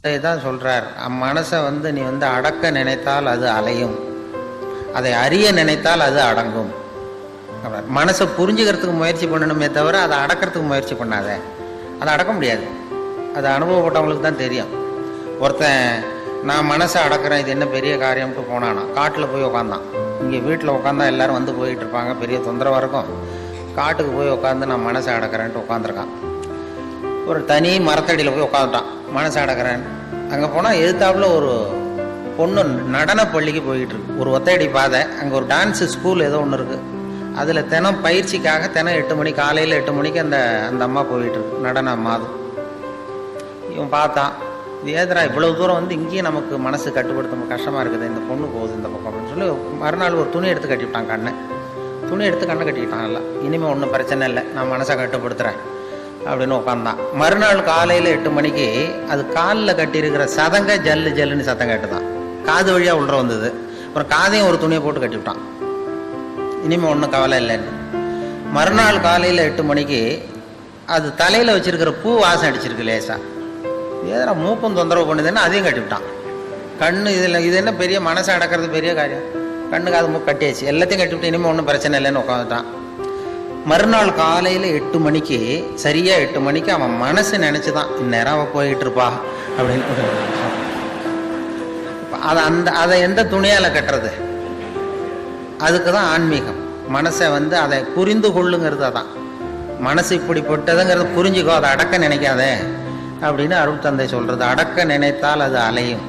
தான் சொல்றார். மனசை நீ அடக்க நினைத்தால் அது அலையும், அதை அறிய நினைத்தால் அது அடங்கும். மனசை புரிஞ்சுக்கிறதுக்கு முயற்சி பண்ணணுமே தவிர அதை அடக்கிறதுக்கு முயற்சி பண்ணாத. அதை அடக்க முடியாது. அது அனுபவப்பட்டவங்களுக்கு தான் தெரியும். ஒருத்தன் நான் மனசை அடக்கிறேன், இது என்ன பெரிய காரியம்ட்டு போனானா, காட்டில் போய் உட்காந்தான். இங்கே வீட்டில் உட்காந்தா எல்லாரும் போயிட்டு இருப்பாங்க, பெரிய தொந்தரவாக இருக்கும். காட்டுக்கு போய் உட்காந்து நான் மனசை அடக்கிறேன்ட்டு உட்காந்துருக்கான். ஒரு தனி மரத்தடியில் போய் உட்காந்துட்டான், மனசை அடக்கிறேன். அங்கே போனால் எதிர்த்தாப்புல ஒரு பொண்ணு நடன பள்ளிக்கு போயிட்டு இருக்கு. ஒரு ஒத்தையடி பாதை, அங்கே ஒரு டான்ஸு ஸ்கூல் ஏதோ ஒன்று இருக்குது. அதில் தினம் பயிற்சிக்காக தினம் 8 மணி, காலையில் 8 மணிக்கு அந்த அம்மா போயிட்டு இருக்கு, நடன மாது. இவன் பார்த்தான், ஏதரா இவ்வளவு தூரம் இங்கேயும் நமக்கு மனசு கட்டுப்படுத்த கஷ்டமாக இருக்குது, இந்த பொண்ணு போகுது இந்த பக்கம் அப்படின்னு சொல்லி மறுநாள் ஒரு துணி எடுத்து கட்டிவிட்டான். துணி எடுத்து கண்ணை கட்டிக்கிட்டான். இல்லை இனிமேல் ஒன்றும் பிரச்சனை இல்லை, நான் மனசை கட்டுப்படுத்துகிறேன் அப்படின்னு உட்காந்தான். மறுநாள் காலையில் 8 மணிக்கு அது காலில் கட்டியிருக்கிற சதங்க ஜல்லு ஜல்லுன்னு சத்தம் கேட்டுதான். காது வழியாக உள்ள வந்தது. அப்புறம் காதையும் ஒரு துணியை போட்டு கட்டிவிட்டான். இனிமேல் ஒன்றும் கவலை இல்லைன்னு. மறுநாள் காலையில் 8 மணிக்கு அது தலையில் வச்சிருக்கிற பூ வாசம் அடிச்சிருக்கு லேசா. ஏதா மூக்கும் தொந்தரவு பண்ணுதுன்னு அதையும் கட்டிவிட்டான். கண்ணு இது என்ன பெரிய மனசை அடக்கிறது பெரிய காரியம். கண்ணுக்கு அது மூக்கு கட்டியாச்சு, எல்லாத்தையும் கட்டிவிட்டு இனிமேல் ஒன்றும் பிரச்சனை இல்லைன்னு உட்காந்துட்டான். மறுநாள் காலையில் 8 மணிக்கு சரியாக 8 மணிக்கு அவன் மனசு நினச்சிதான் இந்நேரம் அவன் போயிட்டு இருப்பா அப்படின்னு. அதை எந்த துணியால் கட்டுறது? அதுக்கு தான் ஆன்மீகம். மனசை அதை புரிந்து கொள்ளுங்கிறது. அதான் மனசு இப்படிப்பட்டதுங்கிறத புரிஞ்சுக்கோ, அதை அடக்க நினைக்காத அப்படின்னு அருள் தந்தை சொல்றது. அடக்க நினைத்தால் அது அலையும்,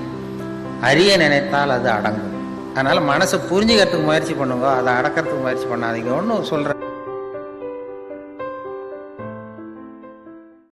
அறிய நினைத்தால் அது அடங்கும். அதனால மனசை புரிஞ்சுக்கிறதுக்கு முயற்சி பண்ணுங்க, அதை அடக்கிறதுக்கு முயற்சி பண்ணாதீங்க. ஒன்று சொல்றேன்.